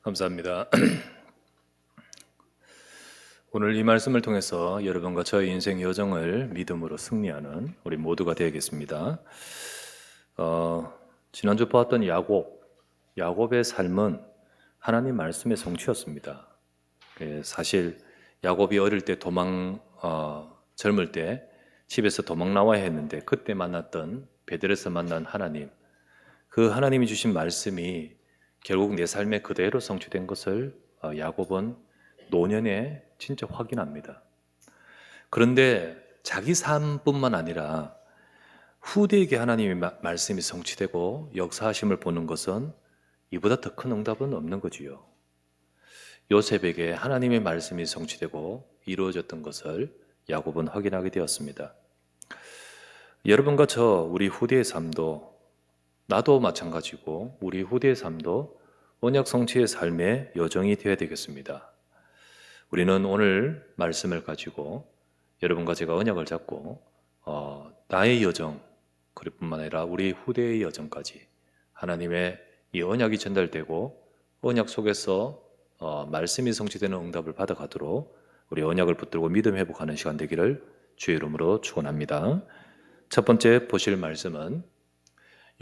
감사합니다. 오늘 이 말씀을 통해서 여러분과 저의 인생 여정을 믿음으로 승리하는 우리 모두가 되겠습니다. 지난주 보았던 야곱의 삶은 하나님 말씀의 성취였습니다. 사실 야곱이 어릴 때 젊을 때 집에서 도망 나와야 했는데 그때 만났던 베델에서 만난 하나님, 그 하나님이 주신 말씀이 결국 내 삶에 그대로 성취된 것을 야곱은 노년에 진짜 확인합니다. 그런데 자기 삶뿐만 아니라 후대에게 하나님의 말씀이 성취되고 역사하심을 보는 것은 이보다 더 큰 응답은 없는 거지요. 요셉에게 하나님의 말씀이 성취되고 이루어졌던 것을 야곱은 확인하게 되었습니다. 여러분과 우리 후대의 삶도, 나도 마찬가지고 우리 후대의 삶도 언약 성취의 삶의 여정이 되어야 되겠습니다. 우리는 오늘 말씀을 가지고 여러분과 제가 언약을 잡고 나의 여정, 그뿐만 아니라 우리 후대의 여정까지 하나님의 이 언약이 전달되고 언약 속에서 말씀이 성취되는 응답을 받아가도록 우리 언약을 붙들고 믿음 회복하는 시간 되기를 주의 이름으로 축원합니다. 첫 번째 보실 말씀은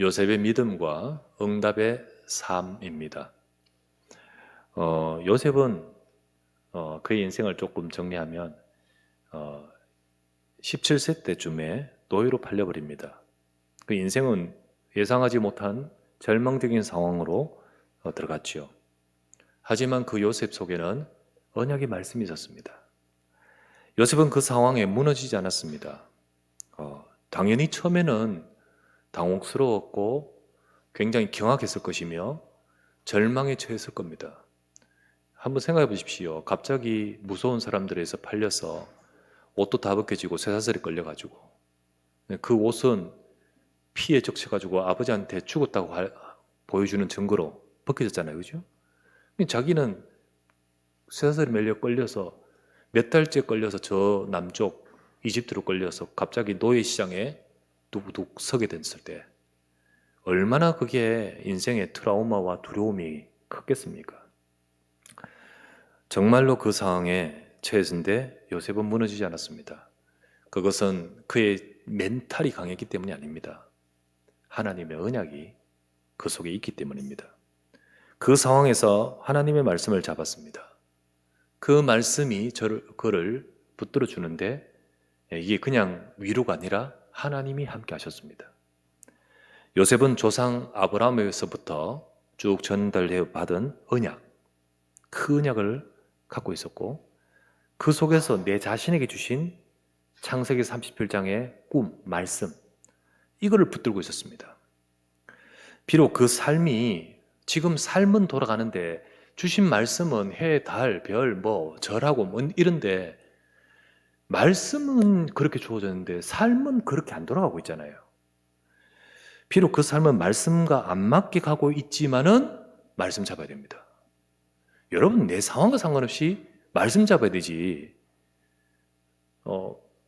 요셉의 믿음과 응답의 삶입니다. 요셉은 그의 인생을 조금 정리하면 17세 때쯤에 노예로 팔려버립니다. 그 인생은 예상하지 못한 절망적인 상황으로 들어갔죠. 하지만 그 요셉 속에는 언약의 말씀이 있었습니다. 요셉은 그 상황에 무너지지 않았습니다. 당연히 처음에는 당혹스러웠고 굉장히 경악했을 것이며 절망에 처했을 겁니다. 한번 생각해 보십시오. 갑자기 무서운 사람들에서 팔려서 옷도 다 벗겨지고 쇠사슬에 끌려가지고 그 옷은 피에 적셔가지고 아버지한테 죽었다고 보여주는 증거로 벗겨졌잖아요. 그죠? 자기는 쇠사슬에 매려 끌려서 몇 달째 끌려서 저 남쪽 이집트로 끌려서 갑자기 노예 시장에 뚝뚝 서게 됐을 때 얼마나 그게 인생의 트라우마와 두려움이 컸겠습니까? 정말로 그 상황에 처했는데 요셉은 무너지지 않았습니다. 그것은 그의 멘탈이 강했기 때문이 아닙니다. 하나님의 언약이 그 속에 있기 때문입니다. 그 상황에서 하나님의 말씀을 잡았습니다. 그 말씀이 그를 붙들어 주는데 이게 그냥 위로가 아니라 하나님이 함께 하셨습니다. 요셉은 조상 아브라함에서부터 쭉 전달해 받은 언약, 그 언약을 갖고 있었고 그 속에서 내 자신에게 주신 창세기 37장의 꿈, 말씀, 이거를 붙들고 있었습니다. 비록 그 삶이 지금 삶은 돌아가는데 주신 말씀은 해, 달, 별, 절하고 이런데 말씀은 그렇게 주어졌는데 삶은 그렇게 안 돌아가고 있잖아요. 비록 그 삶은 말씀과 안 맞게 가고 있지만은 말씀 잡아야 됩니다. 여러분, 내 상황과 상관없이 말씀 잡아야 되지.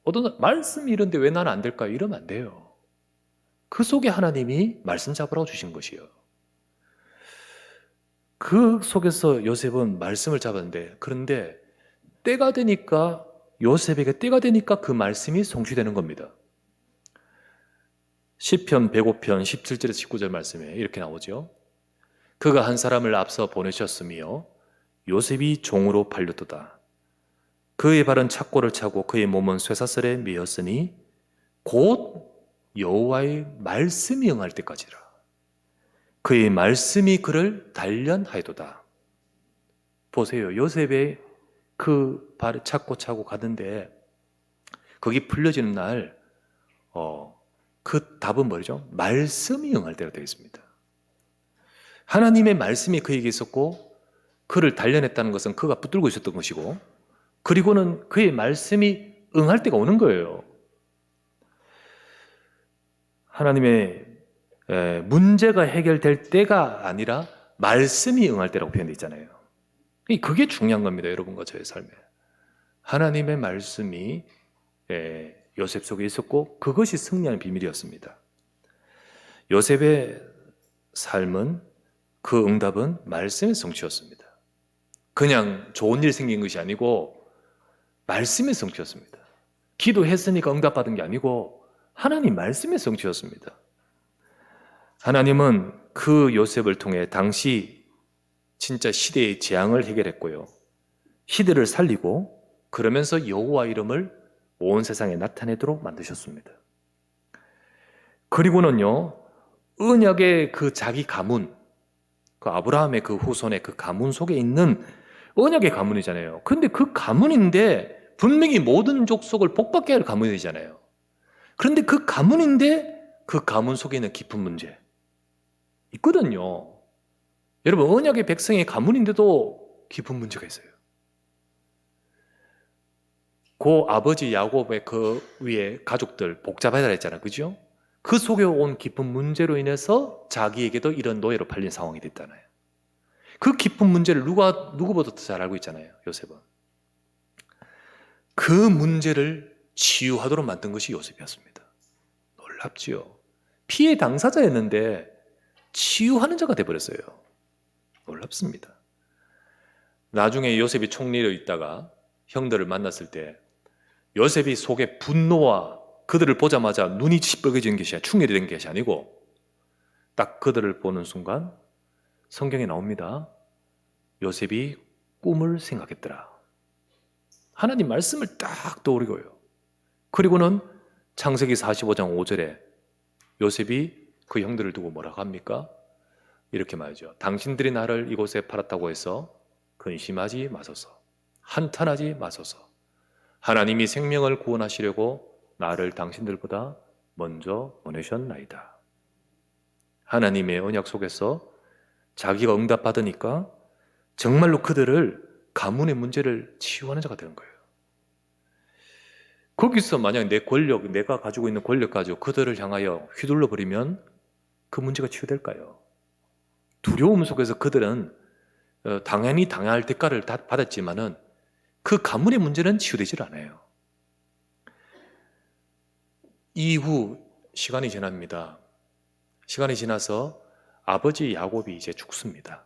어떤 말씀이 이런데 왜 나는 안 될까? 이러면 안 돼요. 그 속에 하나님이 말씀 잡으라고 주신 것이요. 그 속에서 요셉은 말씀을 잡았는데, 그런데 때가 되니까, 요셉에게 때가 되니까 그 말씀이 성취되는 겁니다. 시편 105편 17절에서 19절 말씀에 이렇게 나오죠. 그가 한 사람을 앞서 보내셨으며 요셉이 종으로 팔렸도다. 그의 발은 착고를 차고 그의 몸은 쇠사슬에 매였으니 곧 여호와의 말씀이 응할 때까지라. 그의 말씀이 그를 단련하여도다. 보세요. 요셉의 그 발을 착고 차고 가는데 거기 풀려지는 날 그 답은 뭐죠? 말씀이 응할 때가 되겠습니다. 하나님의 말씀이 그에게 있었고 그를 단련했다는 것은 그가 붙들고 있었던 것이고 그리고는 그의 말씀이 응할 때가 오는 거예요. 하나님의 문제가 해결될 때가 아니라 말씀이 응할 때라고 표현되어 있잖아요. 그게 중요한 겁니다. 여러분과 저의 삶에. 하나님의 말씀이 요셉 속에 있었고 그것이 승리하는 비밀이었습니다. 요셉의 삶은 그 응답은 말씀의 성취였습니다. 그냥 좋은 일 생긴 것이 아니고 말씀의 성취였습니다. 기도했으니까 응답받은 게 아니고 하나님 말씀의 성취였습니다. 하나님은 그 요셉을 통해 당시 진짜 시대의 재앙을 해결했고요. 시대를 살리고 그러면서 여호와 이름을 온 세상에 나타내도록 만드셨습니다. 그리고는요, 언약의 그 자기 가문, 그 아브라함의 그 후손의 그 가문 속에 있는 언약의 가문이잖아요. 근데 그 가문인데 분명히 모든 족속을 복받게 할 가문이잖아요. 그런데 그 가문인데 그 가문 속에 있는 깊은 문제 있거든요. 여러분, 언약의 백성의 가문인데도 깊은 문제가 있어요. 그 아버지 야곱의 그 위에 가족들 복잡하다 했잖아요. 그죠? 그 속에 온 깊은 문제로 인해서 자기에게도 이런 노예로 팔린 상황이 됐잖아요. 그 깊은 문제를 누구보다 더 잘 알고 있잖아요. 요셉은. 그 문제를 치유하도록 만든 것이 요셉이었습니다. 놀랍지요. 피해 당사자였는데 치유하는 자가 돼버렸어요. 놀랍습니다. 나중에 요셉이 총리로 있다가 형들을 만났을 때 요셉이 속에 분노와 그들을 보자마자 눈이 시뻘개진 것이 충혈이 된 것이 아니고 딱 그들을 보는 순간 성경에 나옵니다. 요셉이 꿈을 생각했더라. 하나님 말씀을 딱 떠오르고요. 그리고는 창세기 45장 5절에 요셉이 그 형들을 두고 뭐라고 합니까? 이렇게 말하죠. 당신들이 나를 이곳에 팔았다고 해서 근심하지 마소서. 한탄하지 마소서. 하나님이 생명을 구원하시려고 나를 당신들보다 먼저 보내셨나이다. 하나님의 언약 속에서 자기가 응답받으니까 정말로 그들을 가문의 문제를 치유하는 자가 되는 거예요. 거기서 만약 내 권력, 내가 가지고 있는 권력 가지고 그들을 향하여 휘둘러 버리면 그 문제가 치유될까요? 두려움 속에서 그들은 당연히 당할 대가를 다 받았지만은 그 가문의 문제는 치유되질 않아요. 이후 시간이 지납니다. 시간이 지나서 아버지 야곱이 이제 죽습니다.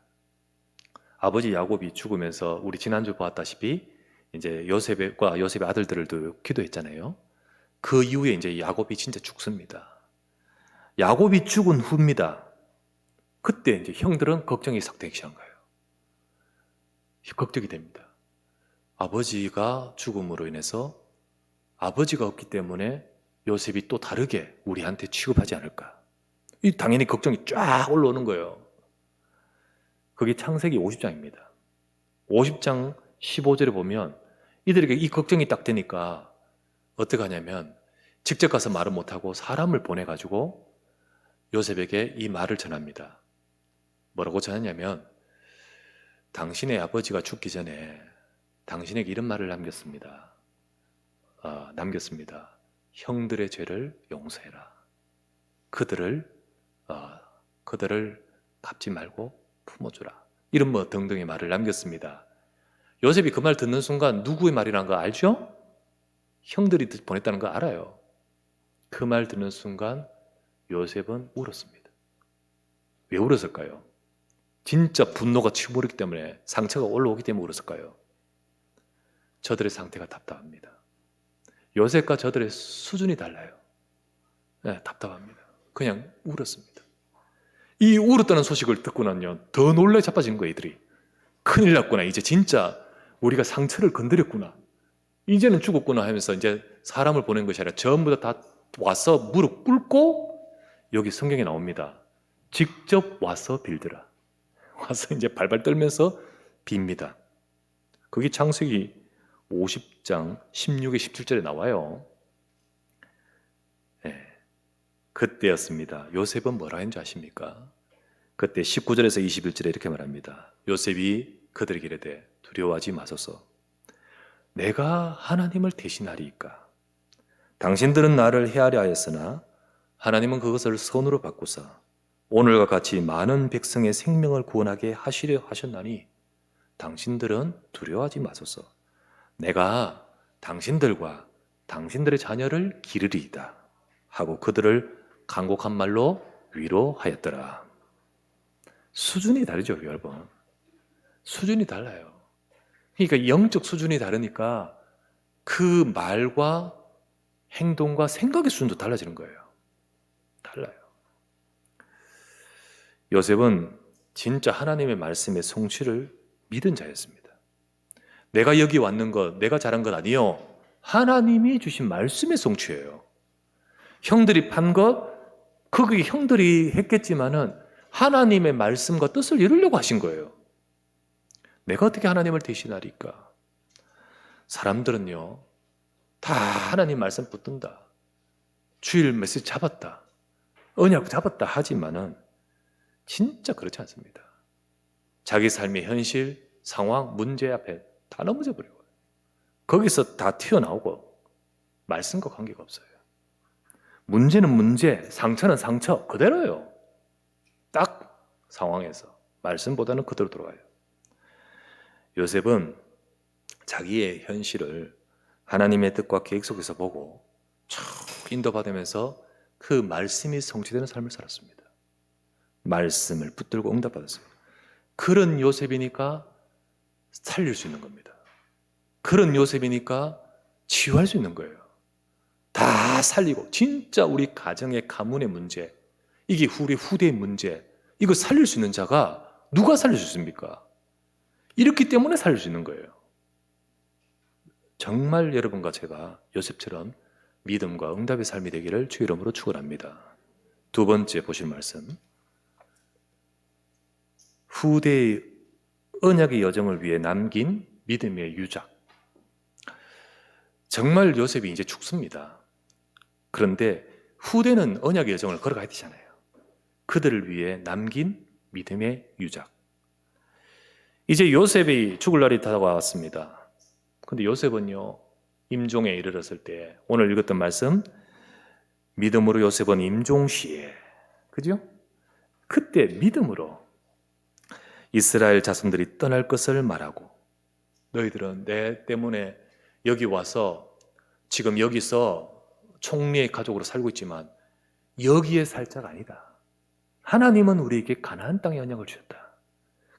아버지 야곱이 죽으면서 우리 지난주 보았다시피 이제 요셉과 요셉의 아들들을 기도했잖아요. 그 이후에 이제 야곱이 진짜 죽습니다. 야곱이 죽은 후입니다. 그때 이제 형들은 걱정이 싹 되기 시작한 거예요. 걱정이 됩니다. 아버지가 죽음으로 인해서 아버지가 없기 때문에 요셉이 또 다르게 우리한테 취급하지 않을까. 이 당연히 걱정이 쫙 올라오는 거예요. 그게 창세기 50장입니다. 50장 15절에 보면 이들에게 이 걱정이 딱 되니까 어떻게 하냐면 직접 가서 말을 못하고 사람을 보내가지고 요셉에게 이 말을 전합니다. 뭐라고 전하냐면 당신의 아버지가 죽기 전에 당신에게 이런 말을 남겼습니다. 형들의 죄를 용서해라. 그들을 갚지 말고 품어주라. 이런 뭐 등등의 말을 남겼습니다. 요셉이 그 말 듣는 순간 누구의 말이라는 거 알죠? 형들이 보냈다는 거 알아요. 그 말 듣는 순간 요셉은 울었습니다. 왜 울었을까요? 진짜 분노가 치밀었기 때문에 상처가 올라오기 때문에 울었을까요? 저들의 상태가 답답합니다. 요셉과 저들의 수준이 달라요. 네, 답답합니다. 그냥 울었습니다. 이 울었다는 소식을 듣고는요, 더 놀래 자빠진 거예요, 이들이. 큰일 났구나. 이제 진짜 우리가 상처를 건드렸구나. 이제는 죽었구나 하면서 이제 사람을 보낸 것이 아니라 전부 다 와서 무릎 꿇고 여기 성경에 나옵니다. 직접 와서 빌더라. 와서 이제 발발 떨면서 빕니다. 그게 창세기 50장 16에 17절에 나와요. 네. 그때였습니다. 요셉은 뭐라 했는지 아십니까? 그때 19절에서 21절에 이렇게 말합니다. 요셉이 그들에게 이르되 두려워하지 마소서. 내가 하나님을 대신하리이까. 당신들은 나를 헤아려 하였으나 하나님은 그것을 선으로 바꾸사 오늘과 같이 많은 백성의 생명을 구원하게 하시려 하셨나니 당신들은 두려워하지 마소서. 내가 당신들과 당신들의 자녀를 기르리이다 하고 그들을 간곡한 말로 위로하였더라. 수준이 다르죠, 여러분. 수준이 달라요. 그러니까 영적 수준이 다르니까 그 말과 행동과 생각의 수준도 달라지는 거예요. 달라요. 요셉은 진짜 하나님의 말씀의 성취를 믿은 자였습니다. 내가 여기 왔는 것, 내가 잘한 것 아니요. 하나님이 주신 말씀의 성취예요. 형들이 판 것, 그게 형들이 했겠지만은 하나님의 말씀과 뜻을 이루려고 하신 거예요. 내가 어떻게 하나님을 대신하리까? 사람들은요, 다 하나님 말씀 붙든다. 주일 메시지 잡았다. 언약 잡았다 하지만은 진짜 그렇지 않습니다. 자기 삶의 현실, 상황, 문제 앞에 다 넘어져 버려요. 거기서 다 튀어나오고 말씀과 관계가 없어요. 문제는 문제, 상처는 상처 그대로예요. 딱 상황에서 말씀보다는 그대로 돌아가요. 요셉은 자기의 현실을 하나님의 뜻과 계획 속에서 보고 쭉 인도받으면서 그 말씀이 성취되는 삶을 살았습니다. 말씀을 붙들고 응답받았습니다. 그런 요셉이니까 살릴 수 있는 겁니다. 그런 요셉이니까 치유할 수 있는 거예요. 다 살리고 진짜 우리 가정의 가문의 문제, 이게 우리 후대의 문제, 이거 살릴 수 있는 자가 누가 살릴 수 있습니까? 이렇기 때문에 살릴 수 있는 거예요. 정말 여러분과 제가 요셉처럼 믿음과 응답의 삶이 되기를 주 이름으로 축원합니다. 두 번째 보실 말씀, 후대의 언약의 여정을 위해 남긴 믿음의 유작. 정말 요셉이 이제 죽습니다. 그런데 후대는 언약의 여정을 걸어가야 되잖아요. 그들을 위해 남긴 믿음의 유작. 이제 요셉이 죽을 날이 다가왔습니다. 근데 요셉은요, 임종에 이르렀을 때 오늘 읽었던 말씀, 믿음으로 요셉은 임종시에, 그죠? 그때 믿음으로 이스라엘 자손들이 떠날 것을 말하고, 너희들은 내 때문에 여기 와서 지금 여기서 총리의 가족으로 살고 있지만 여기에 살 자가 아니다. 하나님은 우리에게 가나안 땅의 언약을 주셨다.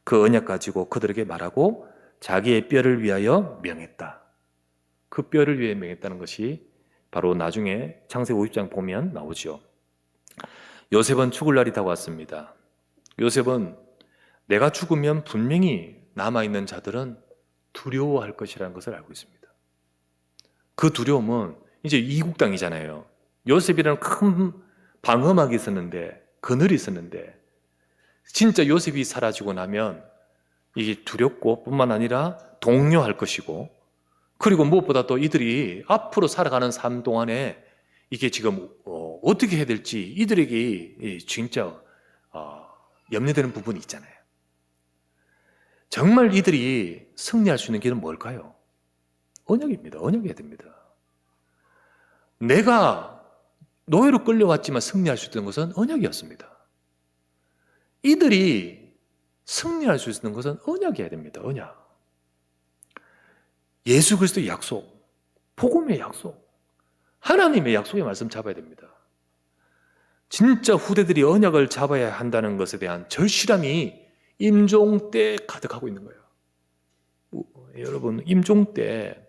그 언약 가지고 그들에게 말하고 자기의 뼈를 위하여 명했다. 그 뼈를 위해 명했다는 것이 바로 나중에 창세기 50장 보면 나오죠. 요셉은 죽을 날이 다가왔습니다. 요셉은 내가 죽으면 분명히 남아있는 자들은 두려워할 것이라는 것을 알고 있습니다. 그 두려움은 이제 이국 땅이잖아요. 요셉이라는 큰 방어막이 있었는데, 그늘이 있었는데, 진짜 요셉이 사라지고 나면 이게 두렵고 뿐만 아니라 동요할 것이고, 그리고 무엇보다 또 이들이 앞으로 살아가는 삶 동안에 이게 지금 어떻게 해야 될지 이들에게 진짜 염려되는 부분이 있잖아요. 정말 이들이 승리할 수 있는 길은 뭘까요? 언약입니다. 언약이어야 됩니다. 내가 노예로 끌려왔지만 승리할 수 있는 것은 언약이었습니다. 이들이 승리할 수 있는 것은 언약이어야 됩니다. 언약. 예수 그리스도의 약속, 복음의 약속, 하나님의 약속의 말씀 잡아야 됩니다. 진짜 후대들이 언약을 잡아야 한다는 것에 대한 절실함이 임종 때 가득하고 있는 거예요. 여러분, 임종 때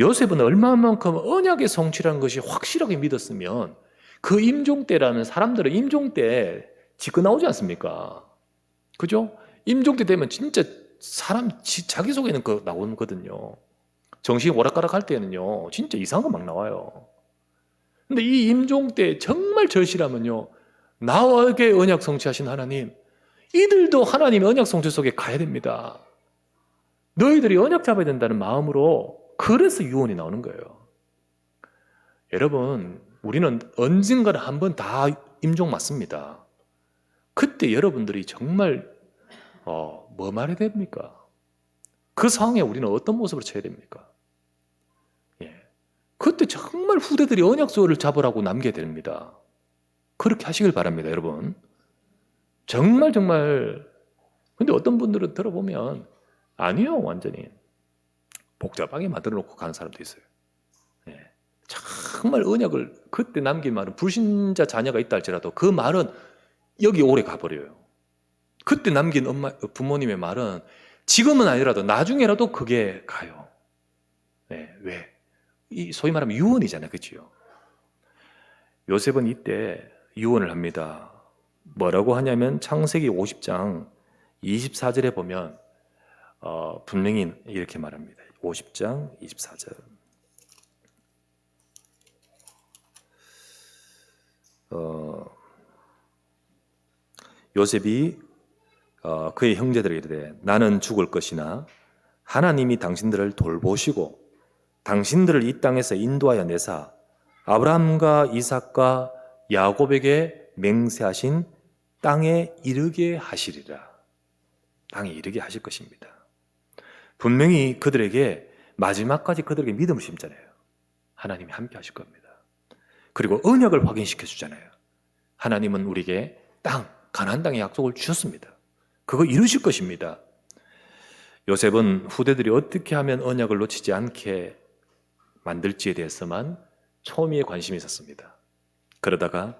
요셉은 얼마만큼 언약의 성취라는 것이 확실하게 믿었으면 그 임종 때라면 사람들은 임종 때 지고 나오지 않습니까? 그죠? 임종 때 되면 진짜 사람 자기소개는 나오거든요. 정신이 오락가락 할 때는요, 진짜 이상한 거 막 나와요. 근데 이 임종 때 정말 절실하면요, 나에게 언약 성취하신 하나님, 이들도 하나님의 언약 성취 속에 가야 됩니다. 너희들이 언약 잡아야 된다는 마음으로, 그래서 유언이 나오는 거예요. 여러분, 우리는 언젠가는 한번 다 임종 맞습니다. 그때 여러분들이 정말 뭐 말해야 됩니까? 그 상황에 우리는 어떤 모습을 취해야 됩니까? 예. 그때 정말 후대들이 언약소를 잡으라고 남겨야 됩니다. 그렇게 하시길 바랍니다, 여러분. 정말 근데 어떤 분들은 들어보면 아니요, 완전히 복잡하게 만들어 놓고 가는 사람도 있어요. 예. 정말 언약을 그때 남긴 말은, 불신자 자녀가 있다 할지라도 그 말은 여기 오래 가버려요. 그때 남긴 부모님의 말은 지금은 아니라도 나중에라도 그게 가요. 네, 왜? 이 소위 말하면 유언이잖아요. 그렇죠? 요셉은 이때 유언을 합니다. 뭐라고 하냐면 창세기 50장 24절에 보면 분명히 이렇게 말합니다. 50장 24절. 요셉이 그의 형제들에게 이르되 나는 죽을 것이나 하나님이 당신들을 돌보시고 당신들을 이 땅에서 인도하여 내사 아브라함과 이삭과 야곱에게 맹세하신 땅에 이르게 하시리라. 땅에 이르게 하실 것입니다. 분명히 그들에게 마지막까지 그들에게 믿음을 심잖아요. 하나님이 함께 하실 겁니다. 그리고 언약을 확인시켜 주잖아요. 하나님은 우리에게 가나안 땅의 약속을 주셨습니다. 그거 이루실 것입니다. 요셉은 후대들이 어떻게 하면 언약을 놓치지 않게 만들지에 대해서만 초미의 관심이 있었습니다. 그러다가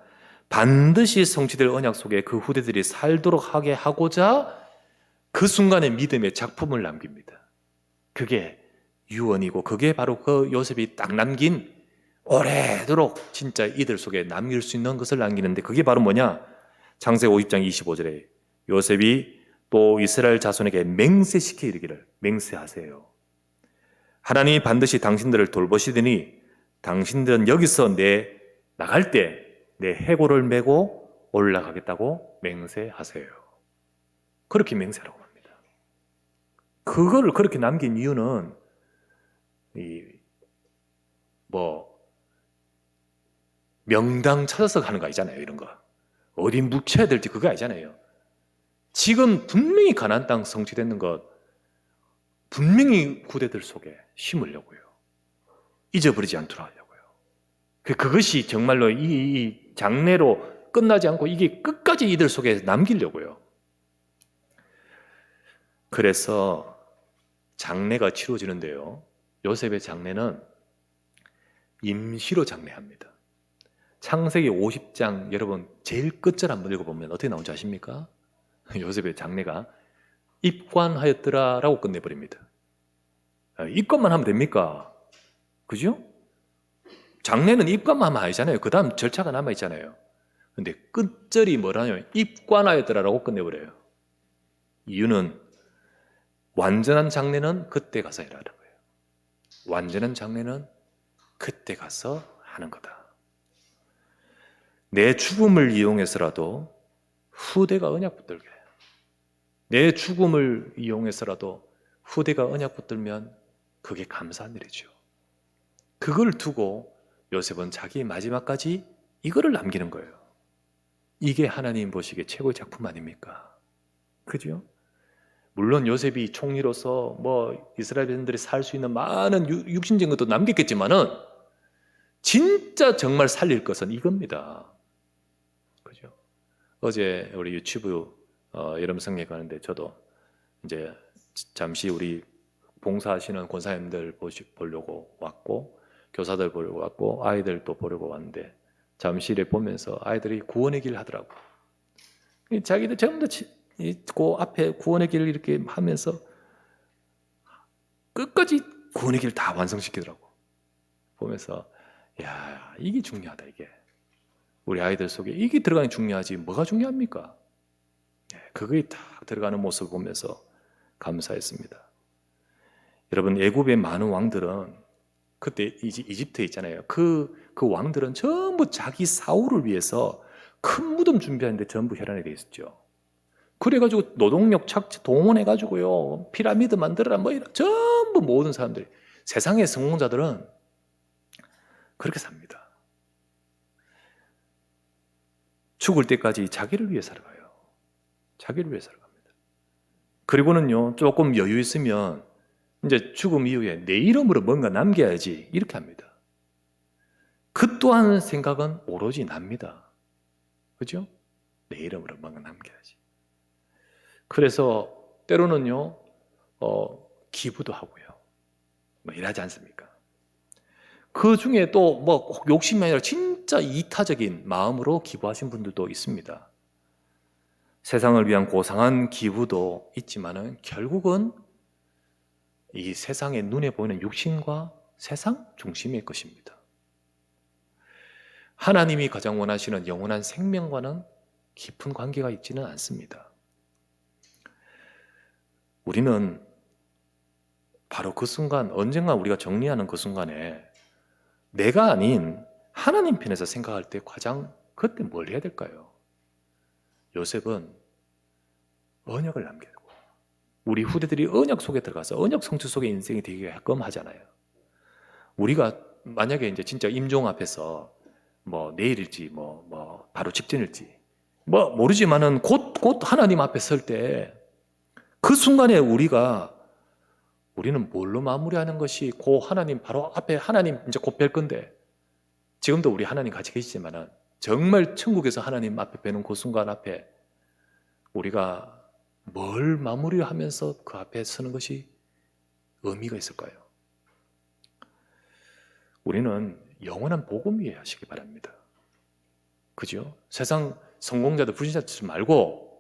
반드시 성취될 언약 속에 그 후대들이 살도록 하게 하고자 그 순간에 믿음의 작품을 남깁니다. 그게 유언이고 그게 바로 그 요셉이 딱 남긴 오래도록 진짜 이들 속에 남길 수 있는 것을 남기는데 그게 바로 뭐냐? 창세기 50장 25절에 요셉이 또 이스라엘 자손에게 맹세시켜 이르기를 맹세하세요. 하나님이 반드시 당신들을 돌보시더니 당신들은 여기서 나갈 때 내 해골을 메고 올라가겠다고 맹세하세요. 그렇게 맹세하라고 합니다. 그거를 그렇게 남긴 이유는 명당 찾아서 하는 거 아니잖아요. 이런 거 어디 묻혀야 될지 그거 아니잖아요. 지금 분명히 가나안 땅 성취되는 것 분명히 후대들 속에 심으려고요. 잊어버리지 않도록 하려고요. 그것이 정말로 이 장래로 끝나지 않고 이게 끝까지 이들 속에 남기려고요. 그래서 장례가 치러지는데요. 요셉의 장례는 임시로 장례합니다. 창세기 50장 여러분 제일 끝절 한번 읽어보면 어떻게 나온지 아십니까? 요셉의 장례가 입관하였더라라고 끝내버립니다. 입관만 하면 됩니까? 그죠? 장례는 입관만 하면 아니잖아요. 그 다음 절차가 남아있잖아요. 근데 끝절이 뭐라냐면 입관하였더라라고 끝내버려요. 이유는 완전한 장례는 그때 가서 해라는 거예요. 완전한 장례는 그때 가서 하는 거다. 내 죽음을 이용해서라도 후대가 언약 붙들게. 내 죽음을 이용해서라도 후대가 언약 붙들면 그게 감사한 일이죠. 그걸 두고 요셉은 자기의 마지막까지 이거를 남기는 거예요. 이게 하나님 보시기에 최고의 작품 아닙니까? 그죠? 물론 요셉이 총리로서 이스라엘 백성들이 살 수 있는 많은 육신적인 것도 남겼겠지만은 진짜 정말 살릴 것은 이겁니다. 그죠? 어제 우리 유튜브 여름 성경 가는데 저도 이제 잠시 우리 봉사하시는 권사님들 보려고 왔고 교사들 보려고 왔고 아이들도 보려고 왔는데 잠시를 보면서 아이들이 구원의 길 하더라고. 자기들 전부 다 그 앞에 구원의 길을 이렇게 하면서 끝까지 구원의 길을 다 완성시키더라고. 보면서 야 이게 중요하다. 이게 우리 아이들 속에 이게 들어가는 게 중요하지 뭐가 중요합니까? 그거에 딱 들어가는 모습을 보면서 감사했습니다. 여러분 애굽의 많은 왕들은 그때 이집트에 있잖아요. 그 왕들은 전부 자기 사후를 위해서 큰 무덤 준비하는데 전부 혈안이 돼 있었죠. 그래가지고 노동력 착취 동원해가지고요 피라미드 만들어라 전부 모든 사람들이 세상의 성공자들은 그렇게 삽니다. 죽을 때까지 자기를 위해 살아가요. 자기를 위해 살아갑니다. 그리고는요 조금 여유 있으면 이제 죽음 이후에 내 이름으로 뭔가 남겨야지 이렇게 합니다. 그 또한 생각은 오로지 납니다. 그죠? 내 이름으로 뭔가 남겨야지. 그래서 때로는요 기부도 하고요 이러지 않습니까? 그 중에 또 꼭 욕심이 아니라 진짜 이타적인 마음으로 기부하신 분들도 있습니다. 세상을 위한 고상한 기부도 있지만은 결국은 이 세상의 눈에 보이는 육신과 세상 중심일 것입니다. 하나님이 가장 원하시는 영원한 생명과는 깊은 관계가 있지는 않습니다. 우리는 바로 그 순간, 언젠가 우리가 정리하는 그 순간에 내가 아닌 하나님 편에서 생각할 때 가장 그때 뭘 해야 될까요? 요셉은 언약을 남기고 우리 후대들이 언약 속에 들어가서 언약 성취 속에 인생이 되게끔 하잖아요. 우리가 만약에 이제 진짜 임종 앞에서 뭐 내일일지 뭐 바로 직전일지 뭐 모르지만은 곧 하나님 앞에 설 때 그 순간에 우리는 뭘로 마무리하는 것이 고 하나님 바로 앞에 하나님 이제 곧 뵐 건데 지금도 우리 하나님 같이 계시지만은 정말 천국에서 하나님 앞에 뵈는 그 순간 앞에 우리가 뭘 마무리하면서 그 앞에 서는 것이 의미가 있을까요? 우리는 영원한 복음 위에 하시기 바랍니다. 그죠? 세상 성공자들 불신자들 말고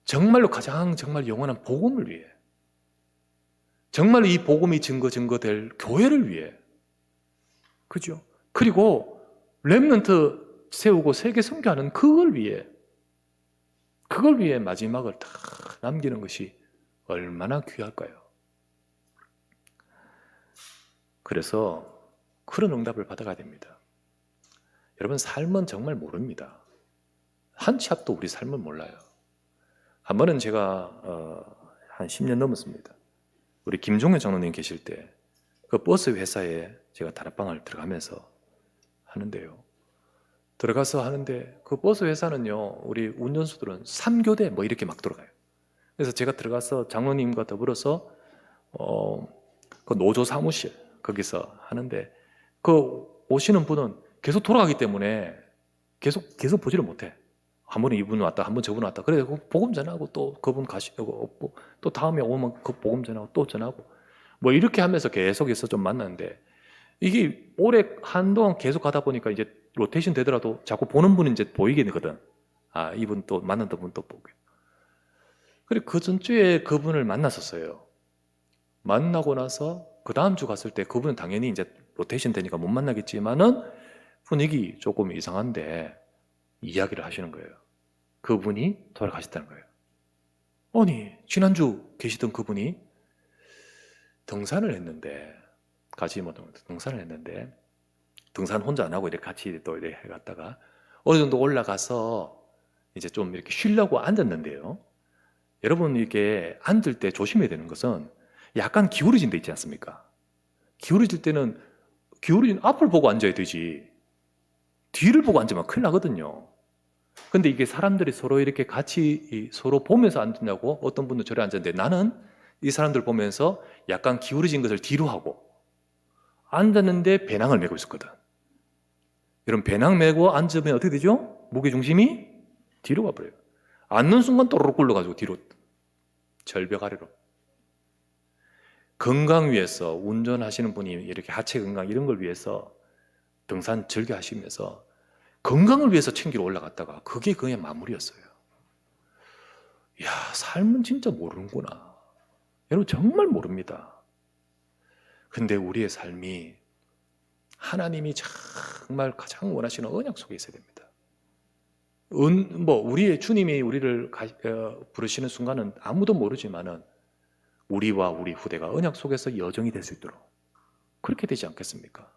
정말로 가장 정말 영원한 복음을 위해 정말 이 복음이 증거될 교회를 위해 그죠? 그리고 렘넌트 세우고 세계 선교하는 그걸 위해 마지막을 다 남기는 것이 얼마나 귀할까요? 그래서 그런 응답을 받아가야 됩니다. 여러분 삶은 정말 모릅니다. 한 치 앞도 우리 삶은 몰라요. 한 번은 제가 한 10년 넘었습니다. 우리 김종현 장로님 계실 때 그 버스 회사에 제가 다락방을 들어가면서 하는데요. 들어가서 하는데 그 버스 회사는요, 우리 운전수들은 3교대 뭐 이렇게 막 들어가요. 그래서 제가 들어가서 장로님과 더불어서 그 노조 사무실 거기서 하는데 그 오시는 분은 계속 돌아가기 때문에 계속 보지를 못해. 한 번은 이분 왔다, 한 번 저분 왔다. 그래 복음 전하고 또 그분 가시고 또 다음에 오면 그 복음 전하고 또 전하고 뭐 이렇게 하면서 계속해서 좀 만났는데 이게 오래 한동안 계속 가다 보니까 이제 로테이션 되더라도 자꾸 보는 분은 이제 보이게 되거든. 아, 이분 또 만났던 분 또 보게. 그래 그 전주에 그분을 만났었어요. 만나고 나서 그 다음 주 갔을 때 그분은 당연히 이제 로테이션 되니까 못 만나겠지만은 분위기 조금 이상한데 이야기를 하시는 거예요. 그분이 돌아가셨다는 거예요. 아니 지난주 계시던 그분이 등산을 했는데 같이 뭐 등산을 했는데 등산 혼자 안 하고 이렇게 같이 또 이렇게 해갔다가 어느 정도 올라가서 이제 좀 이렇게 쉬려고 앉았는데요. 여러분 이렇게 앉을 때 조심해야 되는 것은 약간 기울어진 데 있지 않습니까? 기울어질 때는 기울어진 앞을 보고 앉아야 되지 뒤를 보고 앉으면 큰일 나거든요. 근데 이게 사람들이 서로 이렇게 같이 서로 보면서 앉느냐고 어떤 분도 저래 앉았는데 나는 이 사람들 보면서 약간 기울어진 것을 뒤로 하고 앉았는데 배낭을 메고 있었거든. 여러분 배낭 메고 앉으면 어떻게 되죠? 무게중심이 뒤로 가버려요. 앉는 순간 또르륵 굴러가지고 뒤로 절벽 아래로. 건강 위해서 운전하시는 분이 이렇게 하체 건강 이런 걸 위해서 등산 즐겨 하시면서 건강을 위해서 챙기러 올라갔다가 그게 그냥 마무리였어요. 이야, 삶은 진짜 모르는구나. 여러분 정말 모릅니다. 근데 우리의 삶이 하나님이 정말 가장 원하시는 언약 속에 있어야 됩니다. 우리의 주님이 우리를 부르시는 순간은 아무도 모르지만은 우리와 우리 후대가 언약 속에서 여정이 될 수 있도록 그렇게 되지 않겠습니까?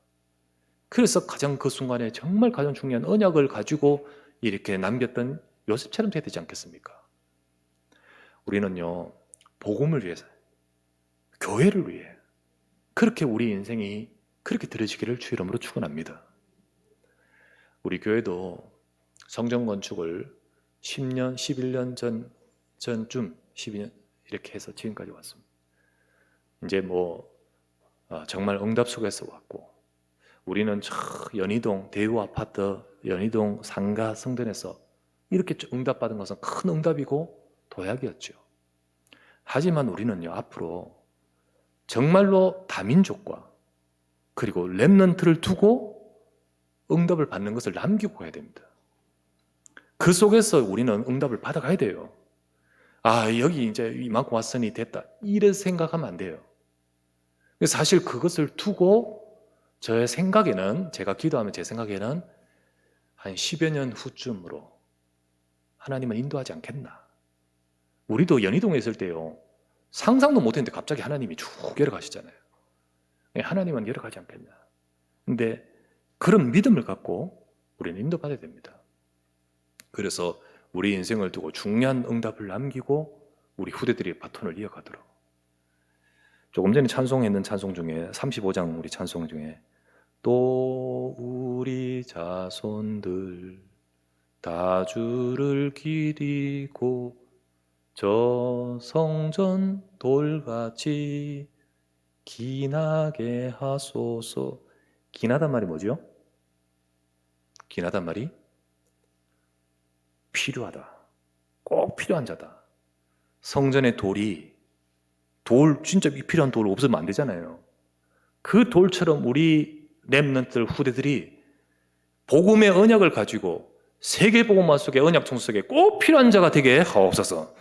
그래서 가장 그 순간에 정말 가장 중요한 언약을 가지고 이렇게 남겼던 요셉처럼 돼야 되지 않겠습니까? 우리는요, 복음을 위해서, 교회를 위해 그렇게 우리 인생이 그렇게 들어지기를 주 이름으로 축원합니다. 우리 교회도 성전 건축을 10년, 11년 전쯤 12년 이렇게 해서 지금까지 왔습니다. 이제 정말 응답 속에서 왔고 우리는 연희동 대우 아파트 연희동 상가 성전에서 이렇게 응답받은 것은 큰 응답이고 도약이었죠. 하지만 우리는요 앞으로 정말로 다민족과 그리고 렘넌트를 두고 응답을 받는 것을 남기고 가야 됩니다. 그 속에서 우리는 응답을 받아가야 돼요. 아 여기 이제 이만큼 왔으니 됐다 이래 생각하면 안 돼요. 사실 그것을 두고 저의 생각에는, 제가 기도하면 제 생각에는 한 10여 년 후쯤으로 하나님은 인도하지 않겠나. 우리도 연희동에 있을 때요, 상상도 못했는데 갑자기 하나님이 쭉 열어가시잖아요. 하나님은 열어가지 않겠나. 근데 그런 믿음을 갖고 우리는 인도받아야 됩니다. 그래서 우리 인생을 두고 중요한 응답을 남기고 우리 후대들이 바톤을 이어가도록. 조금 전에 찬송했는 찬송 중에 35장 우리 찬송 중에 또 우리 자손들 다 주를 기리고 저 성전 돌같이 기나게 하소서. 기나단 말이 뭐죠? 기나단 말이 필요하다. 꼭 필요한 자다. 성전의 돌이, 돌, 진짜 필요한 돌 없으면 안 되잖아요. 그 돌처럼 우리 렘넌트 후대들이 복음의 언약을 가지고 세계복음화 속의 언약통 속에 꼭 필요한 자가 되게 하옵소서.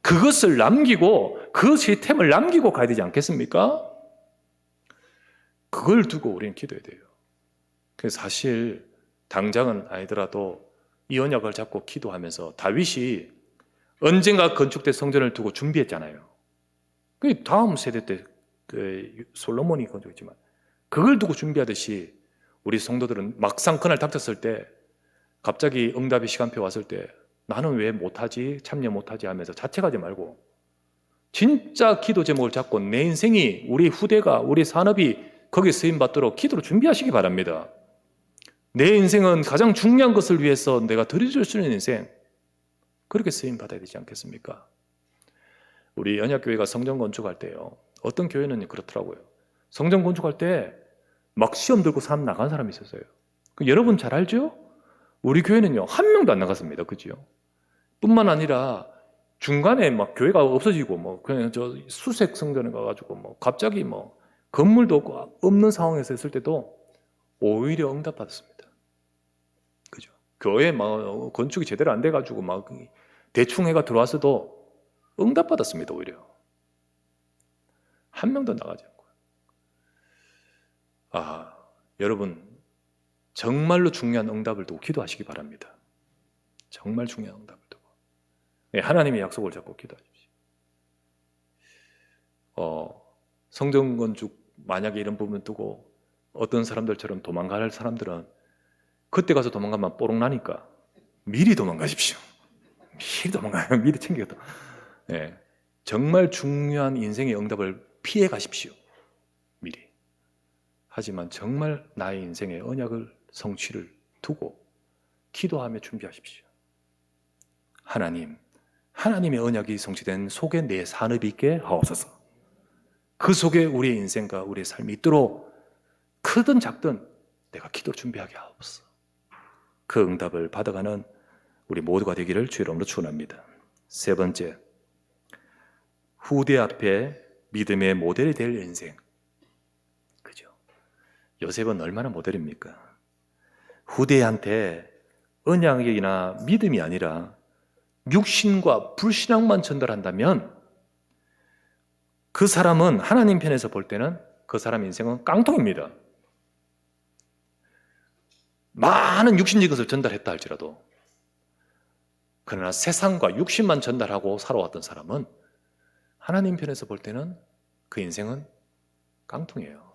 그것을 남기고 그 시스템을 남기고 가야 되지 않겠습니까? 그걸 두고 우리는 기도해야 돼요. 그래서 사실 당장은 아니더라도 이 언약을 잡고 기도하면서 다윗이 언젠가 건축된 성전을 두고 준비했잖아요. 그 다음 세대 때 솔로몬이 건축했지만 그걸 두고 준비하듯이 우리 성도들은 막상 그날 닥쳤을 때 갑자기 응답의 시간표 왔을 때 나는 왜 못하지? 참여 못하지? 하면서 자책하지 말고 진짜 기도 제목을 잡고 내 인생이, 우리 후대가, 우리 산업이 거기에 쓰임받도록 기도로 준비하시기 바랍니다. 내 인생은 가장 중요한 것을 위해서 내가 드려줄 수 있는 인생, 그렇게 쓰임받아야 되지 않겠습니까? 우리 연약교회가 성전 건축할 때요, 어떤 교회는 그렇더라고요. 성전 건축할 때 막 시험 들고 사람 나간 사람이 있었어요. 여러분 잘 알죠? 우리 교회는요, 한 명도 안 나갔습니다. 그죠? 뿐만 아니라 중간에 막 교회가 없어지고 뭐 그냥 저 수색 성전에 가가지고 뭐 갑자기 뭐 건물도 없는 상황에서 있을 때도 오히려 응답받았습니다. 그죠? 교회 막 건축이 제대로 안 돼가지고 막 대충 해가 들어왔어도 응답받았습니다. 오히려 한 명도 나가지 않고. 여러분 정말로 중요한 응답을 두고 기도하시기 바랍니다. 정말 중요한 응답을 두고. 하나님의 약속을 잡고 기도하십시오. 성전 건축 만약에 이런 부분 두고 어떤 사람들처럼 도망갈 사람들은 그때 가서 도망가면 뽀록 나니까 미리 도망가십시오. 미리 도망가요. 미리 챙겨도. 정말 중요한 인생의 응답을 피해 가십시오. 미리. 하지만 정말 나의 인생의 언약을, 성취를 두고 기도하며 준비하십시오. 하나님의 언약이 성취된 속에 내 산업이 있게 하옵소서. 그 속에 우리의 인생과 우리의 삶이 있도록 크든 작든 내가 기도 준비하게 하옵소서. 그 응답을 받아가는 우리 모두가 되기를 주의 이름으로 축원합니다. 세 번째, 후대 앞에 믿음의 모델이 될 인생. 그죠? 요셉은 얼마나 모델입니까? 후대한테 언약이나 믿음이 아니라 육신과 불신앙만 전달한다면 그 사람은 하나님 편에서 볼 때는 그 사람 인생은 깡통입니다. 많은 육신적인 것을 전달했다 할지라도. 그러나 세상과 육신만 전달하고 살아왔던 사람은 하나님 편에서 볼 때는 그 인생은 깡통이에요.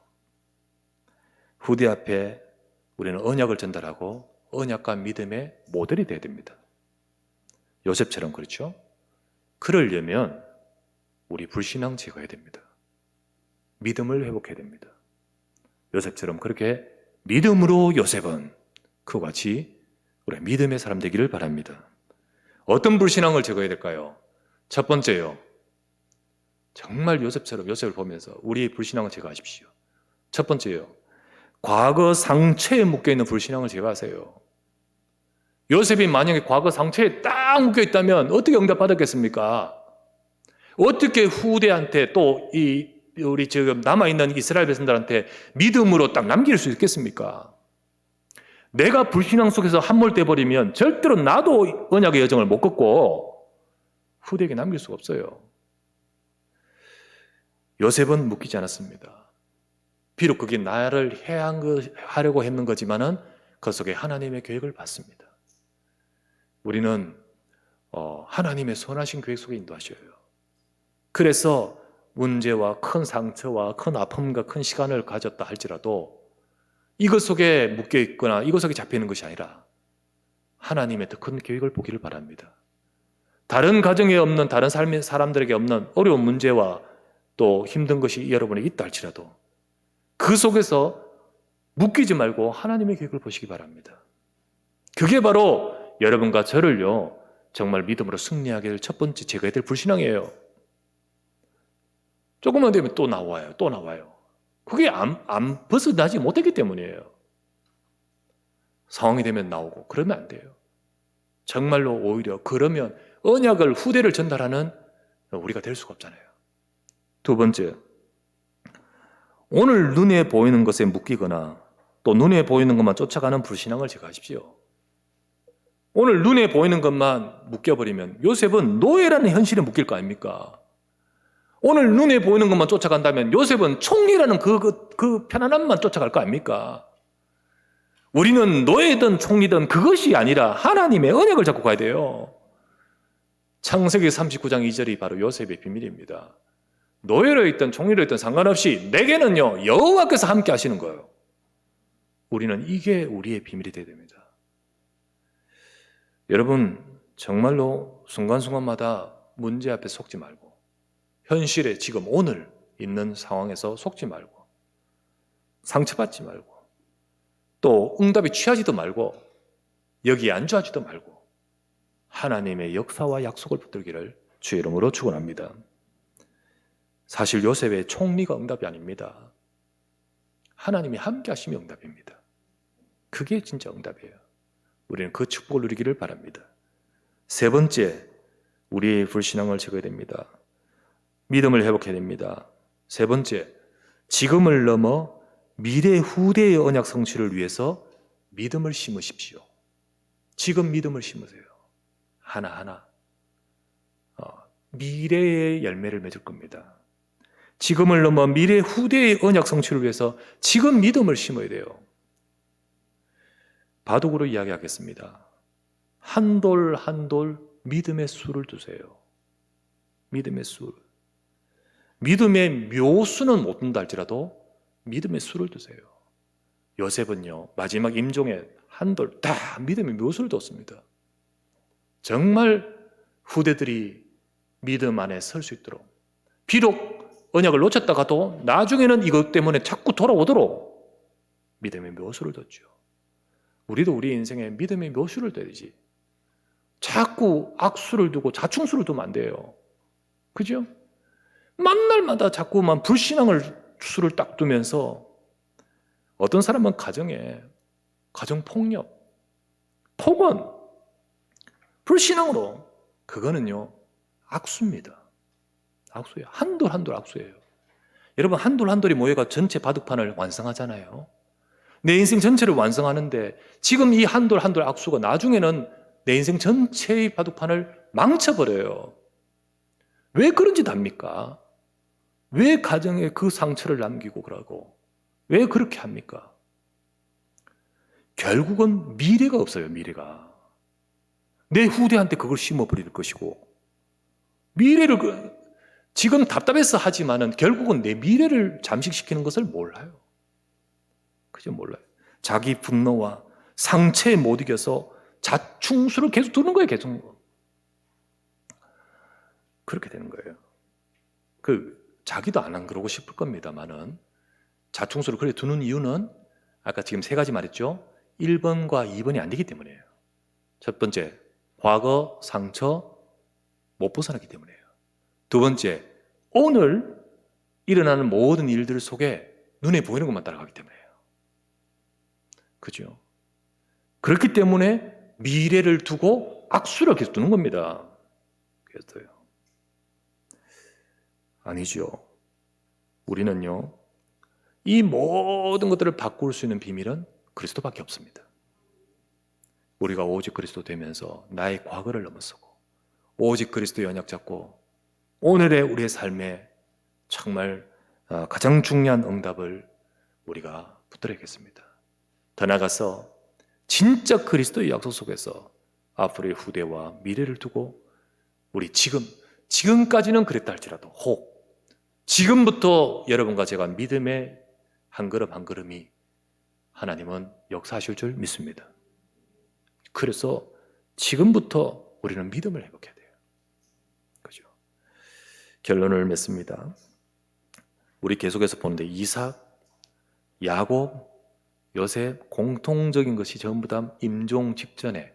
후대 앞에 우리는 언약을 전달하고 언약과 믿음의 모델이 되어야 됩니다. 요셉처럼. 그렇죠? 그러려면 우리 불신앙 제거해야 됩니다. 믿음을 회복해야 됩니다. 요셉처럼 그렇게 믿음으로 요셉은 그와 같이 우리 믿음의 사람 되기를 바랍니다. 어떤 불신앙을 제거해야 될까요? 첫 번째요, 정말 요셉처럼 요셉을 보면서 우리의 불신앙을 제거하십시오. 첫 번째요, 과거 상처에 묶여있는 불신앙을 제거하세요. 요셉이 만약에 과거 상처에 딱 묶여있다면 어떻게 응답받았겠습니까? 어떻게 후대한테 또 우리 지금 남아있는 이스라엘 백성들한테 믿음으로 딱 남길 수 있겠습니까? 내가 불신앙 속에서 함몰돼 버리면 절대로 나도 언약의 여정을 못 걷고 후대에게 남길 수가 없어요. 요셉은 묶이지 않았습니다. 비록 그게 나를 하려고 했는 거지만은 그 속에 하나님의 계획을 받습니다. 우리는 하나님의 선하신 계획 속에 인도하셔요. 그래서 문제와 큰 상처와 큰 아픔과 큰 시간을 가졌다 할지라도 이것 속에 묶여 있거나 이것 속에 잡혀 있는 것이 아니라 하나님의 더 큰 계획을 보기를 바랍니다. 다른 가정에 없는, 다른 삶의 사람들에게 없는 어려운 문제와 또 힘든 것이 여러분에게 있다 할지라도 그 속에서 묶이지 말고 하나님의 계획을 보시기 바랍니다. 그게 바로 여러분과 저를요, 정말 믿음으로 승리하게 될 첫 번째 제거해야 될 불신앙이에요. 조금만 되면 또 나와요. 또 나와요. 그게 안 벗어나지 못했기 때문이에요. 상황이 되면 나오고 그러면 안 돼요. 정말로 오히려 그러면 언약을 후대를 전달하는 우리가 될 수가 없잖아요. 두 번째, 오늘 눈에 보이는 것에 묶이거나 또 눈에 보이는 것만 쫓아가는 불신앙을 제거하십시오. 오늘 눈에 보이는 것만 묶여버리면 요셉은 노예라는 현실에 묶일 거 아닙니까? 오늘 눈에 보이는 것만 쫓아간다면 요셉은 총리라는 그 편안함만 쫓아갈 거 아닙니까? 우리는 노예든 총리든 그것이 아니라 하나님의 언약을 잡고 가야 돼요. 창세기 39장 2절이 바로 요셉의 비밀입니다. 노예로 있든 총리로 있든 상관없이 내게는요 여호와께서 함께 하시는 거예요. 우리는 이게 우리의 비밀이 되어야 됩니다. 여러분 정말로 순간순간마다 문제 앞에 속지 말고 현실에 지금 오늘 있는 상황에서 속지 말고 상처받지 말고 또 응답이 취하지도 말고 여기에 안주하지도 말고 하나님의 역사와 약속을 붙들기를 주의 이름으로 축원합니다. 사실 요셉의 총리가 응답이 아닙니다. 하나님이 함께 하시면 응답입니다. 그게 진짜 응답이에요. 우리는 그 축복을 누리기를 바랍니다. 세 번째, 우리의 불신앙을 제거해야 됩니다. 믿음을 회복해야 됩니다. 세 번째, 지금을 넘어 미래 후대의 언약 성취를 위해서 믿음을 심으십시오. 지금 믿음을 심으세요. 하나하나 미래의 열매를 맺을 겁니다. 지금을 넘어 미래 후대의 언약 성취를 위해서 지금 믿음을 심어야 돼요. 바둑으로 이야기하겠습니다. 한 돌 한 돌 믿음의 수를 두세요. 믿음의 수. 믿음의 묘수는 못 둔다 할지라도 믿음의 수를 두세요. 요셉은요 마지막 임종에 한 돌 다 믿음의 묘수를 뒀습니다. 정말 후대들이 믿음 안에 설 수 있도록 비록 언약을 놓쳤다가도 나중에는 이것 때문에 자꾸 돌아오도록 믿음의 묘수를 뒀죠. 우리도 우리 인생에 믿음의 묘수를 둬야지 자꾸 악수를 두고 자충수를 두면 안 돼요. 그죠? 만날마다 자꾸만 불신앙을 수를 딱 두면서 어떤 사람은 가정에 가정폭력, 폭언, 불신앙으로 그거는요 악수입니다. 악수예요. 한돌 한돌 악수예요. 여러분 한돌 한돌이 모여가 전체 바둑판을 완성하잖아요. 내 인생 전체를 완성하는데 지금 이 한돌 한돌 악수가 나중에는 내 인생 전체의 바둑판을 망쳐버려요. 왜 그런 짓 합니까? 왜 가정에 그 상처를 남기고 그러고 왜 그렇게 합니까? 결국은 미래가 없어요. 미래가 내 후대한테 그걸 심어버릴 것이고 미래를 지금 답답해서 하지만은 결국은 내 미래를 잠식시키는 것을 몰라요. 그죠? 몰라요. 자기 분노와 상처에 못 이겨서 자충수를 계속 두는 거예요. 계속 그렇게 되는 거예요. 자기도 안 그러고 싶을 겁니다만은 자충수를 그렇게 두는 이유는 아까 지금 세 가지 말했죠. 1번과 2번이 안 되기 때문이에요. 첫 번째, 과거 상처 못 벗어나기 때문이에요. 두 번째, 오늘 일어나는 모든 일들 속에 눈에 보이는 것만 따라가기 때문이에요. 그죠? 그렇기 때문에 미래를 두고 악수를 계속 두는 겁니다. 그래서요. 아니죠. 우리는요, 이 모든 것들을 바꿀 수 있는 비밀은 그리스도밖에 없습니다. 우리가 오직 그리스도 되면서 나의 과거를 넘어서고 오직 그리스도의 언약 잡고 오늘의 우리의 삶에 정말 가장 중요한 응답을 우리가 붙들어야겠습니다. 더 나아가서 진짜 그리스도의 약속 속에서 앞으로의 후대와 미래를 두고 우리 지금까지는 그랬다 할지라도 혹 지금부터 여러분과 제가 믿음의 한 걸음 한 걸음이 하나님은 역사하실 줄 믿습니다. 그래서 지금부터 우리는 믿음을 회복해야 돼요. 그죠? 결론을 맺습니다. 우리 계속해서 보는데 이삭, 야곱, 요셉 공통적인 것이 전부 다 임종 직전에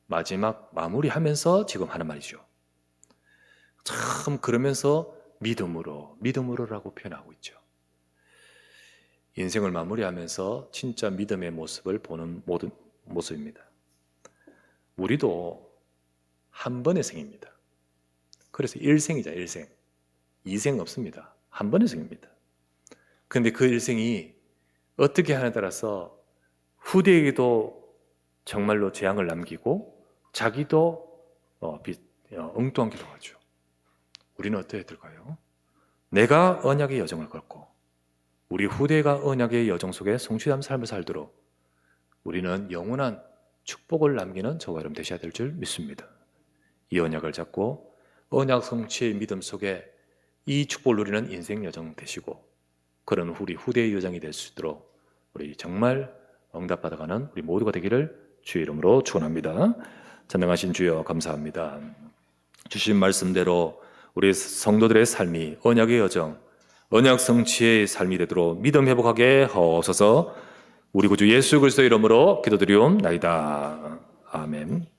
마지막 마무리하면서 지금 하는 말이죠. 참 그러면서 믿음으로라고 표현하고 있죠. 인생을 마무리하면서 진짜 믿음의 모습을 보는 모든 모습입니다. 우리도 한 번의 생입니다. 그래서 일생이자 일생. 2생 없습니다. 한 번의 생입니다. 그런데 그 일생이 어떻게 하냐에 따라서 후대에게도 정말로 재앙을 남기고 자기도 엉뚱한 길로 가죠. 우리는 어떻게 될까요? 내가 언약의 여정을 걸고 우리 후대가 언약의 여정 속에 성취한 삶을 살도록 우리는 영원한 축복을 남기는 저와 여러분 되셔야 될 줄 믿습니다. 이 언약을 잡고 언약 성취의 믿음 속에 이 축복을 누리는 인생 여정 되시고 그런 우리 후대의 여정이 될 수 있도록 우리 정말 응답받아가는 우리 모두가 되기를 주의 이름으로 축원합니다. 전능하신 주여 감사합니다. 주신 말씀대로 우리 성도들의 삶이 언약의 여정, 언약 성취의 삶이 되도록 믿음 회복하게 하옵소서. 우리 구주 예수 그리스도의 이름으로 기도드리옵나이다. 아멘.